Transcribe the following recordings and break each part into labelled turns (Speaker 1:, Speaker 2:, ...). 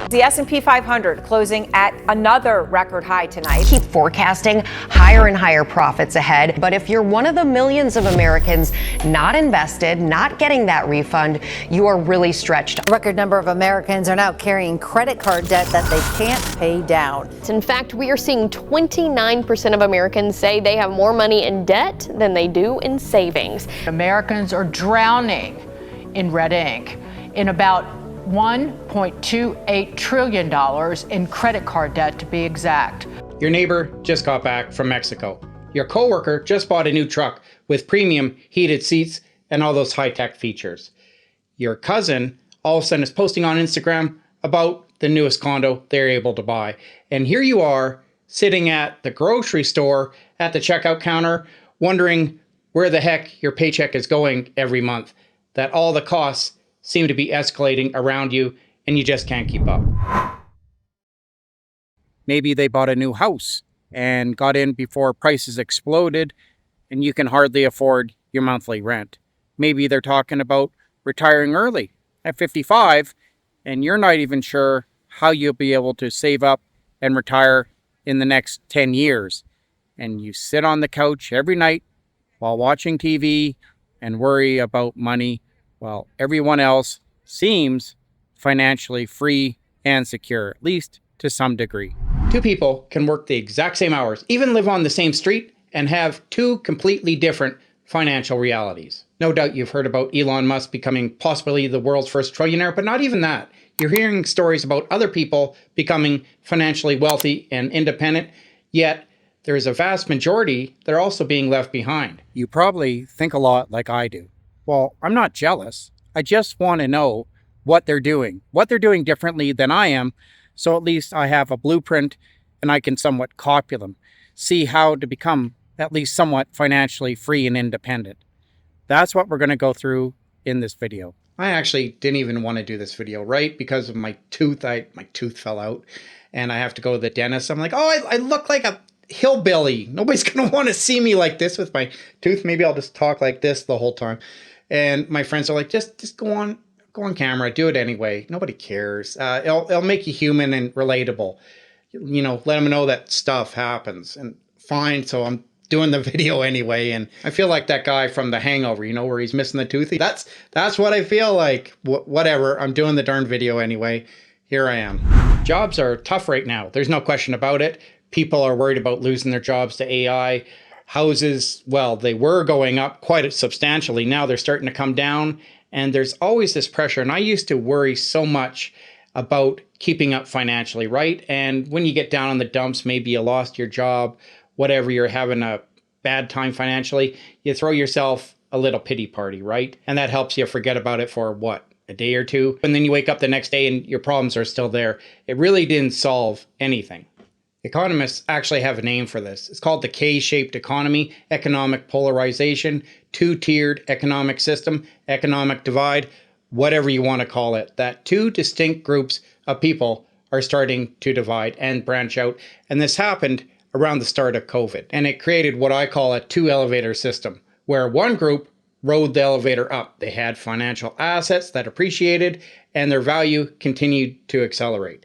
Speaker 1: The S&P 500 closing at another record high tonight.
Speaker 2: Keep forecasting higher and higher profits ahead. But if you're one of the millions of Americans not invested, not getting that refund, you are really stretched.
Speaker 3: A record number of Americans are now carrying credit card debt that they can't pay down.
Speaker 4: In fact, we are seeing 29% of Americans say they have more money in debt than they do in savings.
Speaker 5: Americans are drowning in red ink in about $1.28 trillion in credit card debt, to be exact.
Speaker 6: Your neighbor just got back from Mexico. Your coworker just bought a new truck with premium heated seats and all those high-tech features. Your cousin all of a sudden is posting on Instagram about the newest condo they're able to buy. And here you are sitting at the grocery store at the checkout counter wondering where the heck your paycheck is going every month, that all the costs seem to be escalating around you and you just can't keep up.
Speaker 7: Maybe they bought a new house and got in before prices exploded and you can hardly afford your monthly rent. Maybe they're talking about retiring early at 55 and you're not even sure how you'll be able to save up and retire in the next 10 years. And you sit on the couch every night while watching TV and worry about money, while everyone else seems financially free and secure, at least to some degree.
Speaker 6: Two people can work the exact same hours, even live on the same street, and have two completely different financial realities. No doubt you've heard about Elon Musk becoming possibly the world's first trillionaire, but not even that. You're hearing stories about other people becoming financially wealthy and independent, yet there is a vast majority that are also being left behind.
Speaker 7: You probably think a lot like I do. Well, I'm not jealous. I just want to know what they're doing differently than I am, so at least I have a blueprint and I can somewhat copy them, see how to become at least somewhat financially free and independent. That's what we're going to go through in this video.
Speaker 6: I actually didn't even want to do this video, right? Because of my tooth, my tooth fell out and I have to go to the dentist. I'm like, oh, I look like a hillbilly. Nobody's going to want to see me like this with my tooth. Maybe I'll just talk like this the whole time. And my friends are like, just go on camera, do it anyway. Nobody cares. It'll make you human and relatable. You know, let them know that stuff happens. And fine, so I'm doing the video anyway. And I feel like that guy from The Hangover, you know, where he's missing the tooth. That's what I feel like. Whatever, I'm doing the darn video anyway. Here I am. Jobs are tough right now. There's no question about it. People are worried about losing their jobs to AI. Houses, well, they were going up quite substantially. Now they're starting to come down, and there's always this pressure. And I used to worry so much about keeping up financially, right? And when you get down in the dumps, maybe you lost your job, whatever, you're having a bad time financially, you throw yourself a little pity party, right? And that helps you forget about it for what, a day or two? And then you wake up the next day and your problems are still there. It really didn't solve anything. Economists actually have a name for this. It's called the K-shaped economy, economic polarization, two-tiered economic system, economic divide, whatever you want to call it. That two distinct groups of people are starting to divide and branch out. And this happened around the start of COVID. And it created what I call a two-elevator system, where one group rode the elevator up. They had financial assets that appreciated and their value continued to accelerate.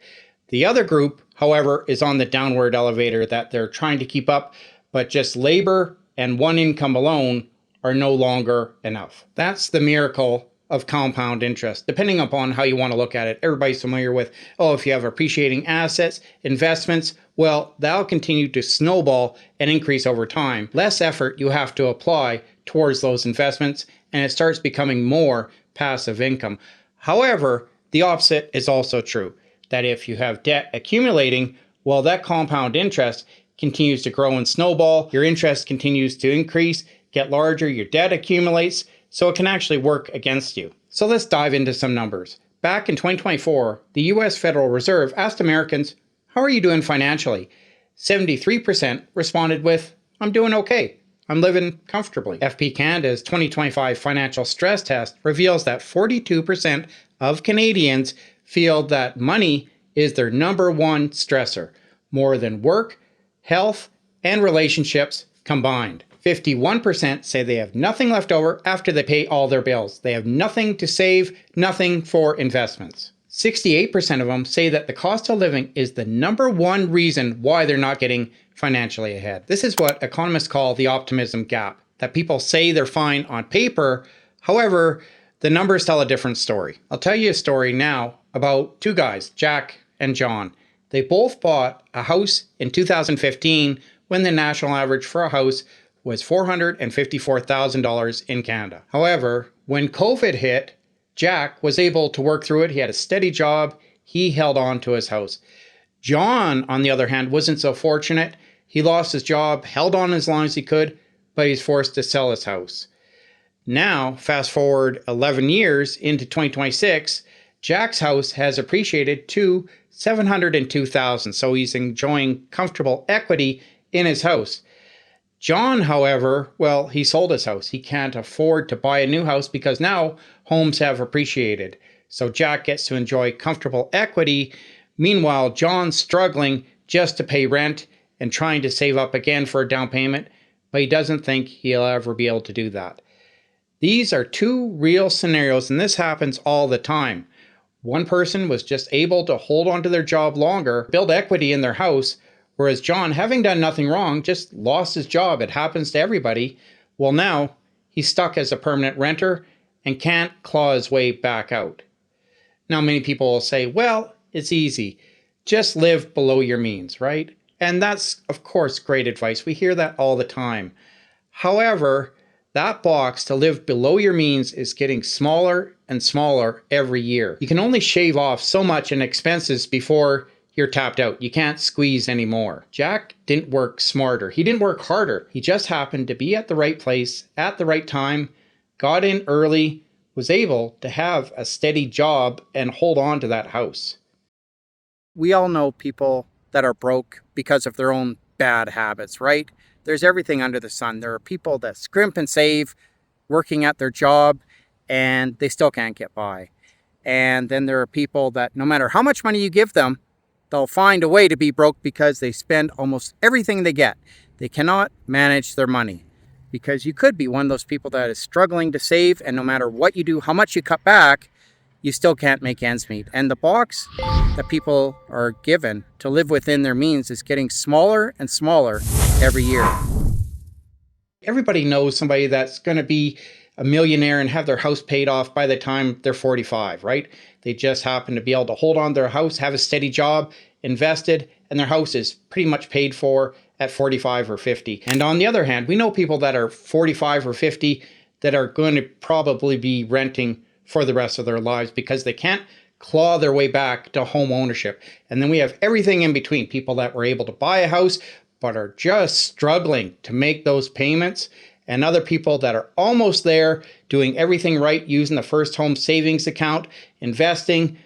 Speaker 6: The other group, however, is on the downward elevator that they're trying to keep up, but just labor and one income alone are no longer enough. That's the miracle of compound interest, depending upon how you want to look at it. Everybody's familiar with, oh, if you have appreciating assets, investments, well, that'll continue to snowball and increase over time. Less effort you have to apply towards those investments, and it starts becoming more passive income. However, the opposite is also true, that if you have debt accumulating, well, that compound interest continues to grow and snowball. Your interest continues to increase, get larger, your debt accumulates, so it can actually work against you. So let's dive into some numbers. Back in 2024, the US Federal Reserve asked Americans, how are you doing financially? 73% responded with, I'm doing okay. I'm living comfortably. FP Canada's 2025 financial stress test reveals that 42% of Canadians feel that money is their number one stressor, more than work, health, and relationships combined. 51% say they have nothing left over after they pay all their bills. They have nothing to save, nothing for investments. 68% of them say that the cost of living is the number one reason why they're not getting financially ahead. This is what economists call the optimism gap, that people say they're fine on paper. However, the numbers tell a different story. I'll tell you a story now about two guys, Jack and John. They both bought a house in 2015 when the national average for a house was $454,000 in Canada. However, when COVID hit, Jack was able to work through it. He had a steady job. He held on to his house. John, on the other hand, wasn't so fortunate. He lost his job, held on as long as he could, but he's forced to sell his house. Now, fast forward 11 years into 2026, Jack's house has appreciated to $702,000, so he's enjoying comfortable equity in his house. John, however, well, he sold his house. He can't afford to buy a new house because now homes have appreciated. So Jack gets to enjoy comfortable equity. Meanwhile, John's struggling just to pay rent and trying to save up again for a down payment, but he doesn't think he'll ever be able to do that. These are two real scenarios, and this happens all the time. One person was just able to hold on to their job longer, build equity in their house, whereas John, having done nothing wrong, just lost his job. It happens to everybody. Well, now he's stuck as a permanent renter and can't claw his way back out. Now, many people will say, well, it's easy. Just live below your means, right? And that's, of course, great advice. We hear that all the time. However, that box to live below your means is getting smaller and smaller every year. You can only shave off so much in expenses before you're tapped out. You can't squeeze anymore. Jack didn't work smarter. He didn't work harder. He just happened to be at the right place at the right time, got in early, was able to have a steady job and hold on to that house.
Speaker 7: We all know people that are broke because of their own bad habits, right? There's everything under the sun. There are people that scrimp and save, working at their job, and they still can't get by. And then there are people that no matter how much money you give them, they'll find a way to be broke because they spend almost everything they get. They cannot manage their money, because you could be one of those people that is struggling to save, and no matter what you do, how much you cut back, you still can't make ends meet. And the box that people are given to live within their means is getting smaller and smaller every year.
Speaker 6: Everybody knows somebody that's going to be a millionaire and have their house paid off by the time they're 45, right? They just happen to be able to hold on to their house, have a steady job, invested, and their house is pretty much paid for at 45 or 50. And on the other hand, we know people that are 45 or 50 that are going to probably be renting for the rest of their lives because they can't claw their way back to home ownership. And then we have everything in between, people that were able to buy a house but are just struggling to make those payments, and other people that are almost there, doing everything right, using the first home savings account, investing,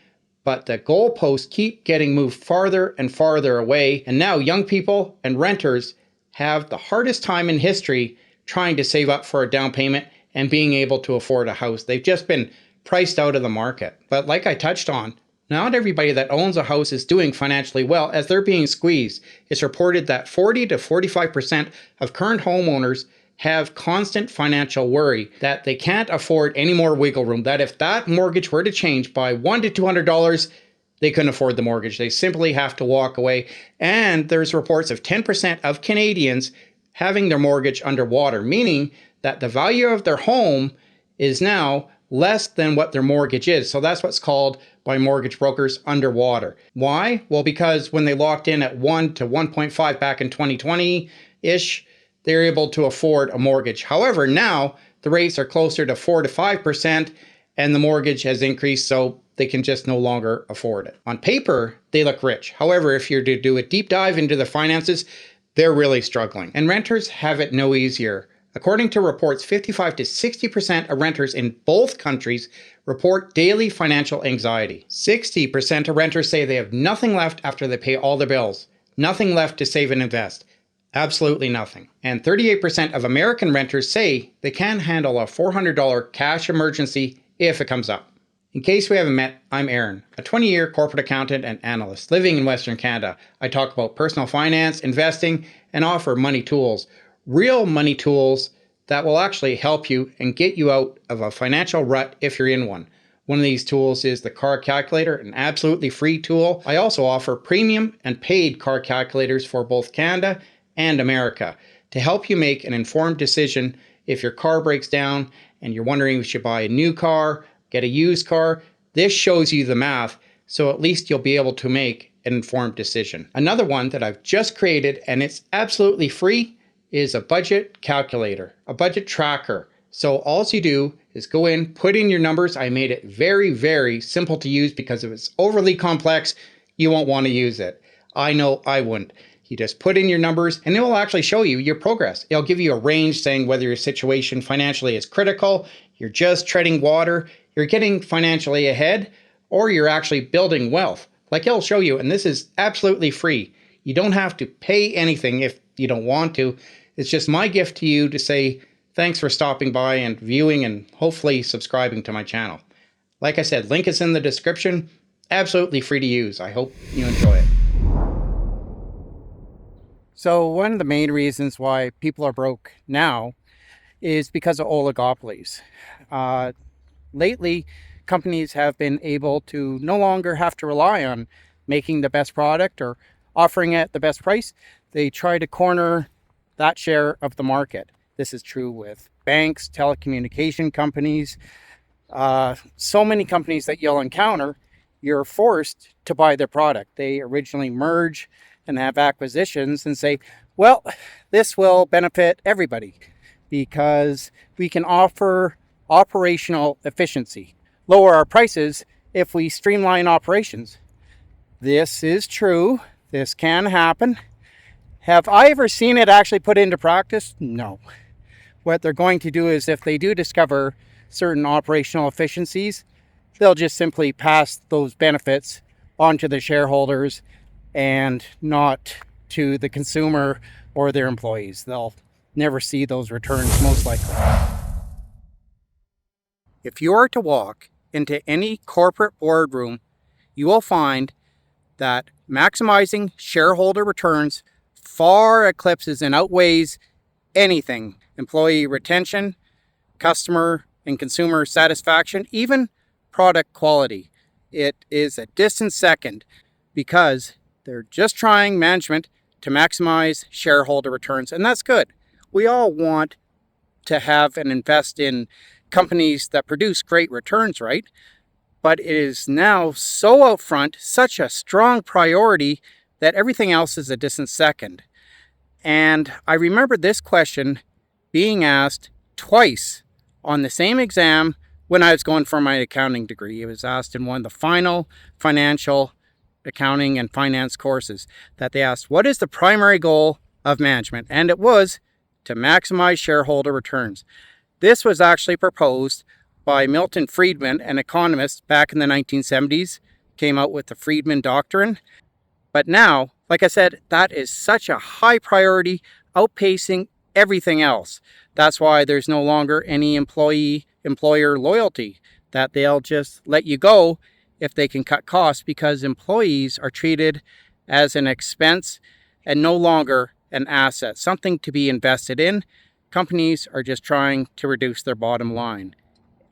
Speaker 6: but the goalposts keep getting moved farther and farther away. And now young people and renters have the hardest time in history trying to save up for a down payment and being able to afford a house. They've just been priced out of the market. But like I touched on, not everybody that owns a house is doing financially well as they're being squeezed. It's reported that 40 to 45% of current homeowners have constant financial worry that they can't afford any more wiggle room, that if that mortgage were to change by $100 to $200, they couldn't afford the mortgage. They simply have to walk away. And there's reports of 10% of Canadians having their mortgage underwater, meaning that the value of their home is now less than what their mortgage is. So that's what's called by mortgage brokers underwater. Why? Well, because when they locked in at 1 to 1.5 back in 2020-ish, they're able to afford a mortgage. However, now the rates are closer to 4 to 5% and the mortgage has increased, so they can just no longer afford it. On paper, they look rich. However, if you're to do a deep dive into the finances, they're really struggling. And renters have it no easier. According to reports, 55 to 60% of renters in both countries report daily financial anxiety. 60% of renters say they have nothing left after they pay all their bills. Nothing left to save and invest. Absolutely nothing. And 38% of American renters say they can handle a $400 cash emergency if it comes up. In case we haven't met, I'm Aaron, a 20-year corporate accountant and analyst living in Western Canada. I talk about personal finance, investing, and offer money tools. Real money tools that will actually help you and get you out of a financial rut if you're in one. One of these tools is the car calculator, an absolutely free tool. I also offer premium and paid car calculators for both Canada and America to help you make an informed decision if your car breaks down and you're wondering if you should buy a new car, get a used car. This shows you the math, so at least you'll be able to make an informed decision. Another one that I've just created, and it's absolutely free, is a budget calculator, a budget tracker. So all you do is go in, put in your numbers. I made it very, very simple to use because if it's overly complex, you won't want to use it. I know I wouldn't. You just put in your numbers and it will actually show you your progress. It'll give you a range saying whether your situation financially is critical, you're just treading water, you're getting financially ahead, or you're actually building wealth. Like it'll show you, and this is absolutely free. You don't have to pay anything if you don't want to. It's just my gift to you to say, thanks for stopping by and viewing and hopefully subscribing to my channel. Like I said, link is in the description. Absolutely free to use. I hope you enjoy it.
Speaker 7: So one of the main reasons why people are broke now is because of oligopolies. Lately, companies have been able to no longer have to rely on making the best product or offering it at the best price. They try to corner that share of the market. This is true with banks, telecommunication companies, so many companies that you'll encounter, you're forced to buy their product. They originally merge and have acquisitions and say, well, this will benefit everybody because we can offer operational efficiency, lower our prices if we streamline operations. This is true. This can happen. Have I ever seen it actually put into practice? No. What they're going to do is if they do discover certain operational efficiencies, they'll just simply pass those benefits on to the shareholders and not to the consumer or their employees. They'll never see those returns most likely. If you are to walk into any corporate boardroom, you will find that maximizing shareholder returns far eclipses and outweighs anything. Employee retention, customer and consumer satisfaction, even product quality. It is a distant second because they're just trying management to maximize shareholder returns, and that's good. We all want to have and invest in companies that produce great returns, right? But it is now so out front, such a strong priority that everything else is a distant second. And I remember this question being asked twice on the same exam when I was going for my accounting degree. It was asked in one of the final financial accounting and finance courses that they asked, what is the primary goal of management? And it was to maximize shareholder returns. This was actually proposed by Milton Friedman, an economist back in the 1970s, came out with the Friedman Doctrine. But now, like I said, that is such a high priority, outpacing everything else. That's why there's no longer any employer loyalty, that they'll just let you go if they can cut costs, because employees are treated as an expense and no longer an asset, something to be invested in. Companies are just trying to reduce their bottom line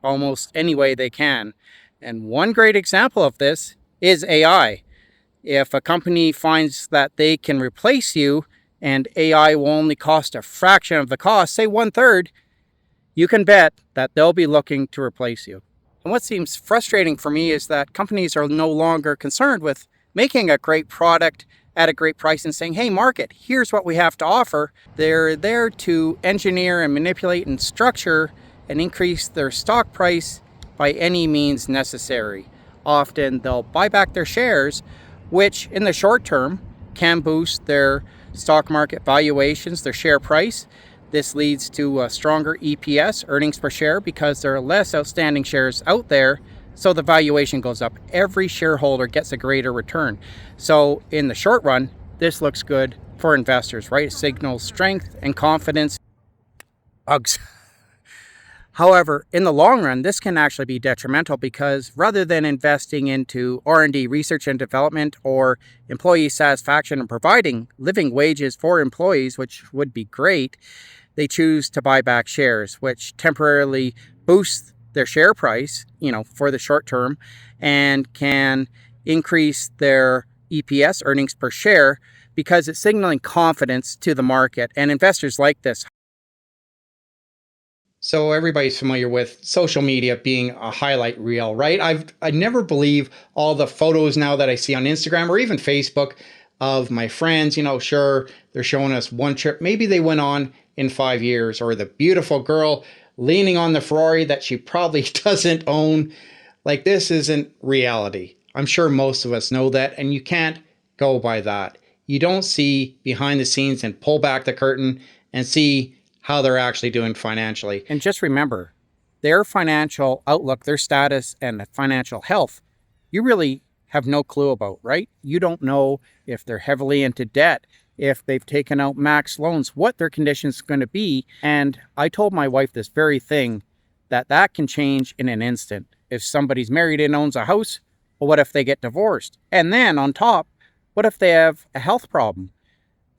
Speaker 7: almost any way they can. And one great example of this is AI. If a company finds that they can replace you and AI will only cost a fraction of the cost, say 1/3, you can bet that they'll be looking to replace you. And what seems frustrating for me is that companies are no longer concerned with making a great product at a great price and saying, hey, market, here's what we have to offer. They're there to engineer and manipulate and structure and increase their stock price by any means necessary. Often they'll buy back their shares, which in the short term can boost their stock market valuations, their share price. This leads to a stronger EPS, earnings per share, because there are less outstanding shares out there, so the valuation goes up. Every shareholder gets a greater return. So in the short run, this looks good for investors, right? It signals strength and confidence. Hugs. However, in the long run, this can actually be detrimental because rather than investing into R&D, research and development, or employee satisfaction and providing living wages for employees, which would be great, they choose to buy back shares, which temporarily boosts their share price, for the short term, and can increase their EPS, earnings per share, because it's signaling confidence to the market, and investors like this.
Speaker 6: So everybody's familiar with social media being a highlight reel, right? I never believe all the photos now that I see on Instagram or even Facebook of my friends. Sure, they're showing us one trip maybe they went on in 5 years, or the beautiful girl leaning on the Ferrari that she probably doesn't own. Like, this isn't reality. I'm sure most of us know that, and you can't go by that. You don't see behind the scenes and pull back the curtain and see how they're actually doing financially.
Speaker 7: And just remember, their financial outlook, their status, and financial health, you really have no clue about, right? You don't know if they're heavily into debt, if they've taken out max loans, what their condition's going to be. And I told my wife this very thing, that can change in an instant. If somebody's married and owns a house, well, what if they get divorced? And then on top, what if they have a health problem?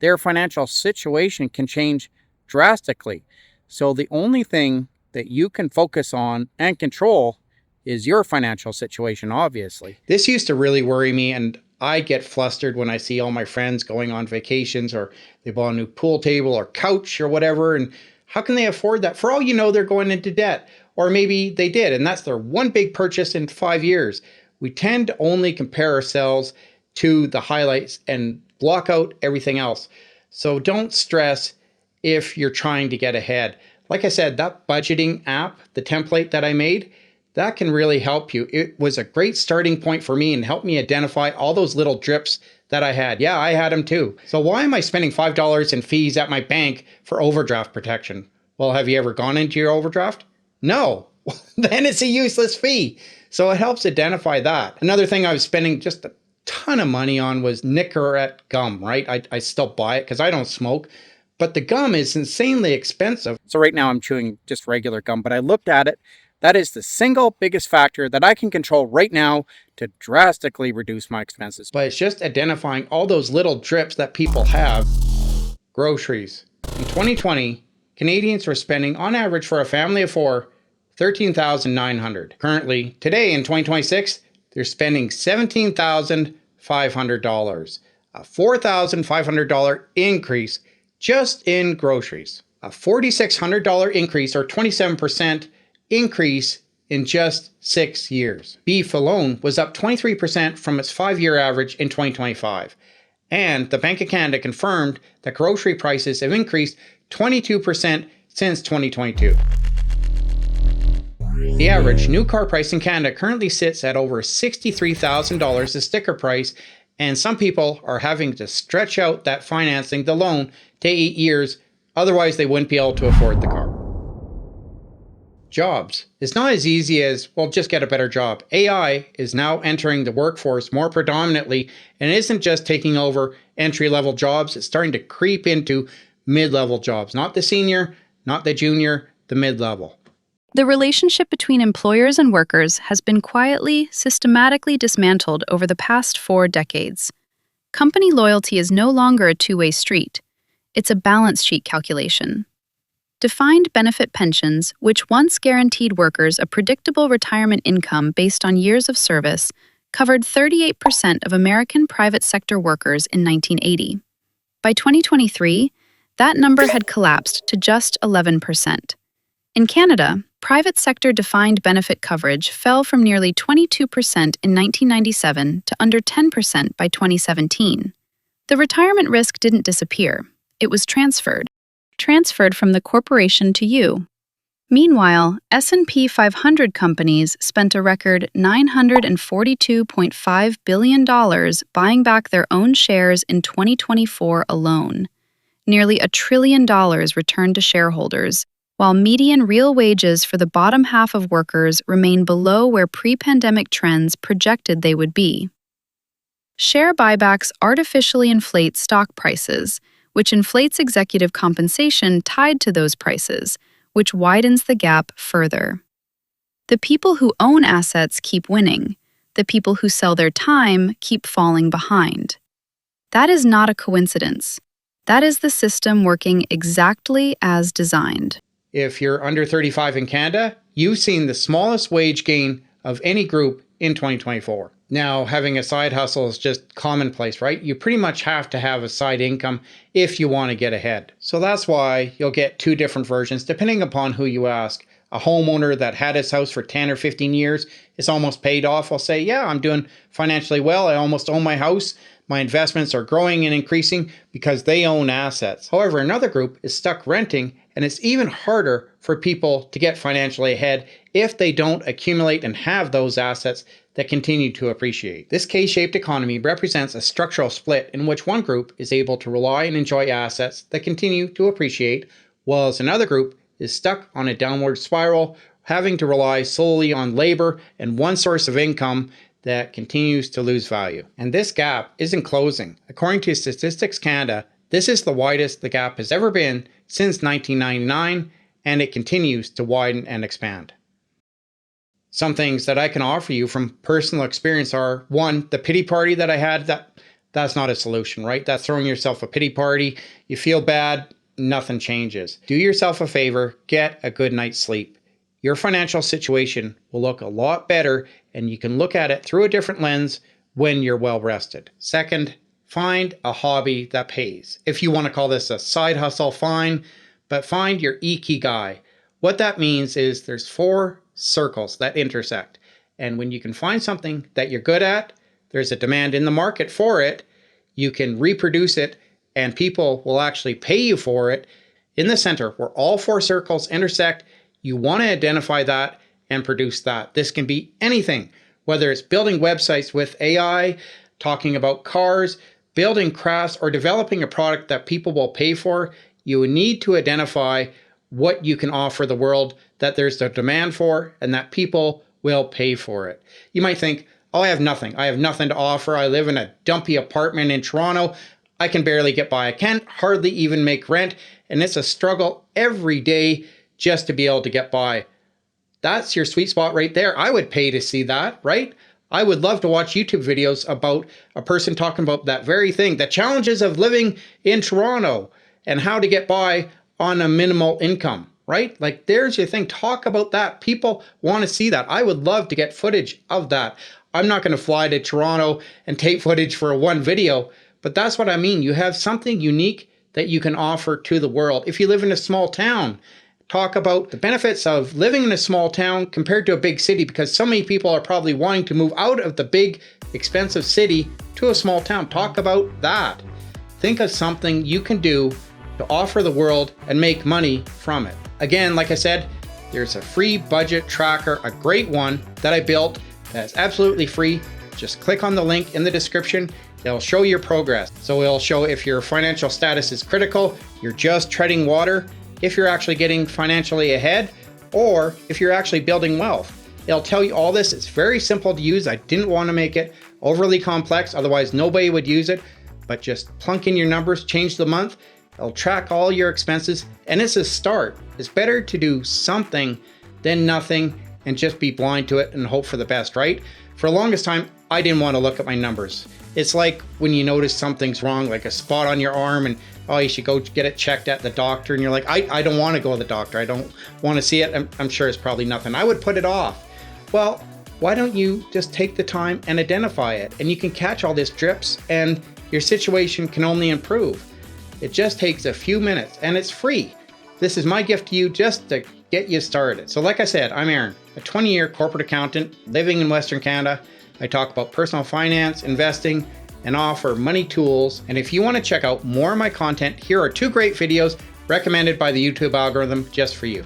Speaker 7: Their financial situation can change drastically. So the only thing that you can focus on and control is your financial situation, obviously.
Speaker 6: This used to really worry me, and I get flustered when I see all my friends going on vacations, or they bought a new pool table or couch or whatever, and how can they afford that? For all you know, they're going into debt, or maybe they did, and that's their one big purchase in 5 years. We tend to only compare ourselves to the highlights and block out everything else. So don't stress if you're trying to get ahead. Like I said, that budgeting app, the template that I made, that can really help you. It was a great starting point for me and helped me identify all those little drips that I had. Yeah, I had them too. So why am I spending $5 in fees at my bank for overdraft protection? Well, have you ever gone into your overdraft? No. Then it's a useless fee. So it helps identify that. Another thing I was spending just a ton of money on was Nicorette gum, right? I still buy it because I don't smoke, but the gum is insanely expensive.
Speaker 7: So right now I'm chewing just regular gum, but I looked at it. That is the single biggest factor that I can control right now to drastically reduce my expenses.
Speaker 6: But it's just identifying all those little drips that people have. Groceries. In 2020, Canadians were spending on average for a family of four, $13,900. Currently, today in 2026, they're spending $17,500. A $4,500 increase just in groceries. A $4,600 increase, or 27% increase in just 6 years. Beef alone was up 23% from its 5-year average in 2025. And the Bank of Canada confirmed that grocery prices have increased 22% since 2022. The average new car price in Canada currently sits at over $63,000, the sticker price, and some people are having to stretch out that financing, the loan, to 8 years, otherwise they wouldn't be able to afford the car. Jobs. It's not as easy as, well, just get a better job. AI is now entering the workforce more predominantly and isn't just taking over entry-level jobs, it's starting to creep into mid-level jobs. Not the senior, not the junior, the mid-level.
Speaker 8: The relationship between employers and workers has been quietly, systematically dismantled over the past 4 decades. Company loyalty is no longer a two-way street. It's a balance sheet calculation. Defined benefit pensions, which once guaranteed workers a predictable retirement income based on years of service, covered 38% of American private sector workers in 1980. By 2023, that number had collapsed to just 11%. In Canada, private sector defined benefit coverage fell from nearly 22% in 1997 to under 10% by 2017. The retirement risk didn't disappear. It was transferred from the corporation to you. Meanwhile, S&P 500 companies spent a record $942.5 billion buying back their own shares in 2024 alone. Nearly $1 trillion returned to shareholders, while median real wages for the bottom half of workers remain below where pre-pandemic trends projected they would be. Share buybacks artificially inflate stock prices, which inflates executive compensation tied to those prices, which widens the gap further. The people who own assets keep winning. The people who sell their time keep falling behind. That is not a coincidence. That is the system working exactly as designed.
Speaker 6: If you're under 35 in Canada, you've seen the smallest wage gain of any group in 2024. Now, having a side hustle is just commonplace, right? You pretty much have to have a side income if you want to get ahead. So that's why you'll get two different versions depending upon who you ask. A homeowner that had his house for 10 or 15 years is almost paid off. I'll say, yeah, I'm doing financially well. I almost own my house. My investments are growing and increasing because they own assets. However, another group is stuck renting, and it's even harder for people to get financially ahead if they don't accumulate and have those assets that continue to appreciate. This K-shaped economy represents a structural split in which one group is able to rely and enjoy assets that continue to appreciate, whilst another group is stuck on a downward spiral, having to rely solely on labor and one source of income that continues to lose value. And this gap isn't closing. According to Statistics Canada, this is the widest the gap has ever been since 1999, and it continues to widen and expand. Some things that I can offer you from personal experience are, one, the pity party that I had, that's not a solution, right? That's throwing yourself a pity party. You feel bad, nothing changes. Do yourself a favor, get a good night's sleep. Your financial situation will look a lot better, and you can look at it through a different lens when you're well rested. Second, find a hobby that pays. If you want to call this a side hustle, fine, but find your Ikigai. What that means is there's 4 circles that intersect. And when you can find something that you're good at, there's a demand in the market for it, you can reproduce it, and people will actually pay you for it. In the center, where all 4 circles intersect, you want to identify that and produce that. This can be anything, whether it's building websites with AI, talking about cars, building crafts, or developing a product that people will pay for. You need to identify what you can offer the world that there's a demand for and that people will pay for it. You might think, oh, I have nothing. I have nothing to offer. I live in a dumpy apartment in Toronto. I can barely get by. I can't hardly even make rent. And it's a struggle every day just to be able to get by. That's your sweet spot right there. I would pay to see that, right? I would love to watch YouTube videos about a person talking about that very thing, the challenges of living in Toronto and how to get by on a minimal income, right? Like, there's your thing. Talk about that. People want to see that. I would love to get footage of that. I'm not going to fly to Toronto and take footage for one video, but that's what I mean. You have something unique that you can offer to the world. If you live in a small town, talk about the benefits of living in a small town compared to a big city, because so many people are probably wanting to move out of the big, expensive city to a small town. Talk about that. Think of something you can do to offer the world and make money from it. Again, like I said, there's a free budget tracker, a great one that I built that's absolutely free. Just click on the link in the description. It'll show your progress. So it'll show if your financial status is critical, you're just treading water, if you're actually getting financially ahead, or if you're actually building wealth. It'll tell you all this. It's very simple to use. I didn't want to make it overly complex, otherwise nobody would use it. But just plunk in your numbers, change the month. It'll track all your expenses, and it's a start. It's better to do something than nothing and just be blind to it and hope for the best, right? For the longest time, I didn't want to look at my numbers. It's like when you notice something's wrong, like a spot on your arm, and oh, you should go get it checked at the doctor, and you're like, I don't want to go to the doctor. I don't want to see it. I'm sure it's probably nothing. I would put it off. Well, why don't you just take the time and identify it? And you can catch all these drips, and your situation can only improve. It just takes a few minutes, and it's free. This is my gift to you just to get you started. So like I said, I'm Aaron, a 20-year corporate accountant living in Western Canada. I talk about personal finance, investing, and offer money tools. And if you want to check out more of my content, here are 2 great videos recommended by the YouTube algorithm just for you.